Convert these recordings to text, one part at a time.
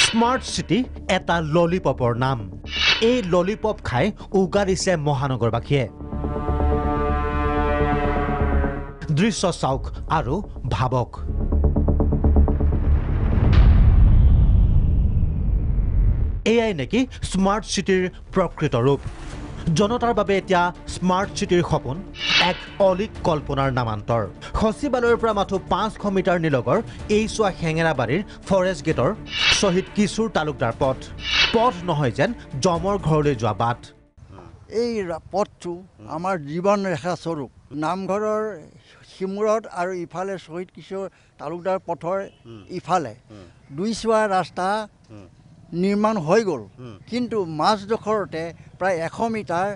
Smart city এটা ললিপপৰ নাম। এই ললিপপ খাই উগাৰিছে মহানগৰবাসীয়ে। দৃশ্য চাওক আৰু ভাবক। এয়াই নেকি স্মাৰ্ট চিটিৰ প্ৰকৃত ৰূপ। জনতাৰ বাবে এতিয়া স্মাৰ্ট চিটিৰ সপোন এক অলিক কল্পনাৰ নামান্তৰ। সচিবালয়ৰ পৰা মাথো 500 মিটাৰ নিলগৰ এই চোৱা হেঙেৰাবাৰীৰ ফৰেষ্ট গেটৰ শ্বহীদ কিশোৰ তালুকদাৰ পথ নহয় যেন জমৰ ঘৰলৈ যোৱা বাট। এই পথটো আমাৰ জীৱন ৰেখা স্বৰূপ। নামঘৰৰ সিমূৰত আৰু ইফালে শ্বহীদ কিশোৰ তালুকদাৰ পথৰ ইফালে দুইচোৱা ৰাস্তা নিৰ্মাণ হৈ গ'ল, কিন্তু মাজডোখৰতে প্ৰায় 100 মিটাৰ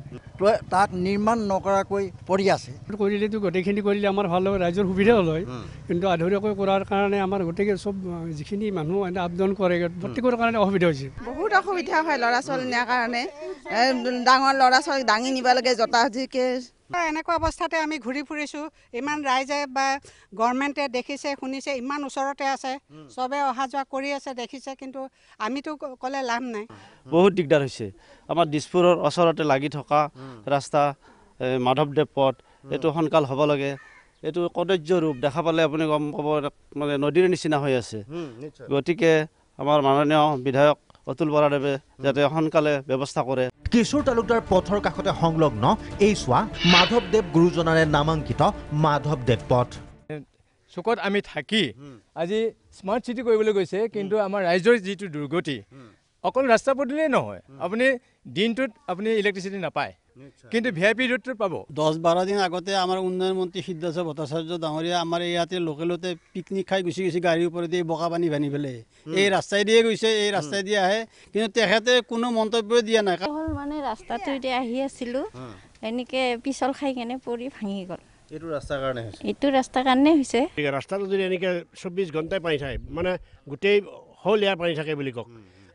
তাক নিৰ্মাণ নকৰাকৈ পৰি আছে। কৰিলেতো গোটেইখিনি কৰিলে আমাৰ ভাল হয়, ৰাইজৰ সুবিধা হ'ল হয়, কিন্তু আধৰুৱাকৈ কৰাৰ কাৰণে আমাৰ গোটেই চব যিখিনি মানুহ আবেদন কৰে প্ৰত্যেকৰ কাৰণে অসুবিধা হৈছে। বহুত অসুবিধা হয় ল'ৰা ছোৱালী নিয়াৰ কাৰণে। ডাঙৰ ল'ৰা ছোৱালী দাঙি নিব লাগে জোতাজিকে। এনেকুৱা অৱস্থাতে আমি ঘূৰি ফুৰিছোঁ। ইমান ৰাইজে বা গভৰ্ণমেণ্টে দেখিছে শুনিছে, ইমান ওচৰতে আছে, চবে অহা যোৱা কৰি আছে দেখিছে, কিন্তু আমিতো ক'লে লাভ নাই। বহুত দিগদাৰ হৈছে। আমাৰ দিছপুৰৰ ওচৰতে লাগি থকা ৰাস্তা মাধৱদেৱ পথ, এইটো সোনকাল হ'ব লাগে। এইটো কদৰ্য ৰূপ দেখা পালে আপুনি গম পাব, মানে নদীৰ নিচিনা হৈ আছে। গতিকে আমাৰ মাননীয় বিধায়ক অতুল বৰাদেৱে যাতে সোনকালে ব্যৱস্থা কৰে। কিশোৰ তালুকদাৰ পথৰ কাষতে সংলগ্ন এই চোৱা মাধৱদেৱ গুৰুজনাৰে নামাংকিত মাধৱদেৱ পথ। চুকত আমি থাকি আজি স্মাৰ্ট চিটি কৰিবলৈ গৈছে, কিন্তু আমাৰ ৰাইজৰ যিটো দুৰ্গতি, অকল ৰাস্তা পদূলিয়েই নহয়, আপুনি দিনটোত আপুনি ইলেক্ট্ৰিচিটি নাপায়, কিন্তু VIP ৰোডটোত পাব। 10-12 দিন আগতে আমাৰ উন্নয়ন মন্ত্ৰী সিদ্ধাৰ্থ ভট্টাচাৰ্য ডাঙৰীয়া আমাৰ ইয়াতে লোকেলতে পিকনিক খাই গুচি গৈছে গাড়ীৰ ওপৰতে বোকা পানী ভানি পেলাই। এই ৰাস্তাই দিয়ে গৈছে, এই ৰাস্তাই দিয়ে আহে, কিন্তু তেখেতে কোনো মন্তব্য দিয়া নাই। মানে ৰাস্তাটো এতিয়া আহি আছিলোঁ, এনেকৈ পিছল খাই কেনে পৰি ভাঙি গ'ল। এইটো ৰাস্তাৰ কাৰণে হৈছে। এইটো ৰাস্তাৰ কাৰণে হৈছে। ৰাস্তাটো যদি এনেকৈ 24 ঘণ্টাই পানী থাকে, মানে গোটেই হোল ইয়াৰ পানী থাকে বুলি কওক।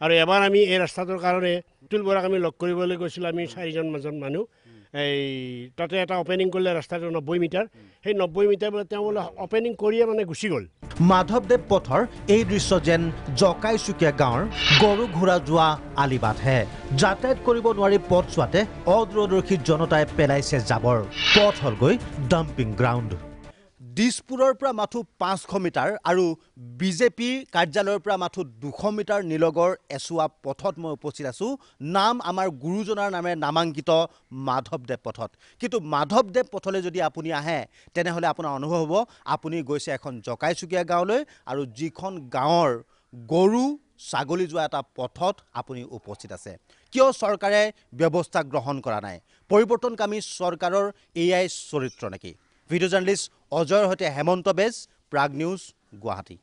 আৰু এবাৰ আমি এই ৰাস্তাটোৰ কাৰণে অতুল বৰাক আমি লগ কৰিবলৈ গৈছিলোঁ। আমি 4জন মানুহ এই তাতে এটা অপেনিং কৰিলে ৰাস্তাটো 90 মিটাৰ। সেই 90 মিটাৰ বোলে তেওঁ বোলে অপেনিং কৰিয়ে মানে গুচি গ'ল। মাধৱদেৱ পথৰ এই দৃশ্য যেন জকাইচুকীয়া গাঁৱৰ গৰু ঘোঁৰা যোৱা আলিবাটহে। যাতায়াত কৰিব নোৱাৰি পথ চোৱাতে অদূৰদৰ্শী জনতাই পেলাইছে জাবৰ। পথ হ'লগৈ ডাম্পিং গ্ৰাউণ্ড। দিছপুৰৰ পৰা মাথো 500 মিটাৰ আৰু বিজেপি কাৰ্যালয়ৰ পৰা মাথো 200 মিটাৰ নিলগৰ এচুৱা পথত মই উপস্থিত আছোঁ। নাম আমাৰ গুৰুজনাৰ নামেৰে নামাংকিত মাধৱদেৱ পথত। কিন্তু মাধৱদেৱ পথলৈ যদি আপুনি আহে, তেনেহ'লে আপোনাৰ অনুভৱ হ'ব আপুনি গৈছে এখন জকাইচুকীয়া গাঁৱলৈ, আৰু যিখন গাঁৱৰ গৰু ছাগলী যোৱা এটা পথত আপুনি উপস্থিত আছে। কিয় চৰকাৰে ব্যৱস্থা গ্ৰহণ কৰা নাই? পৰিৱৰ্তনকামী চৰকাৰৰ এয়াই চৰিত্ৰ নেকি? ভিডিঅ' জাৰ্নেলিষ্ট অজয়ৰ সৈতে হেমন্ত বেজ, প্ৰাগ নিউজ, গুৱাহাটী।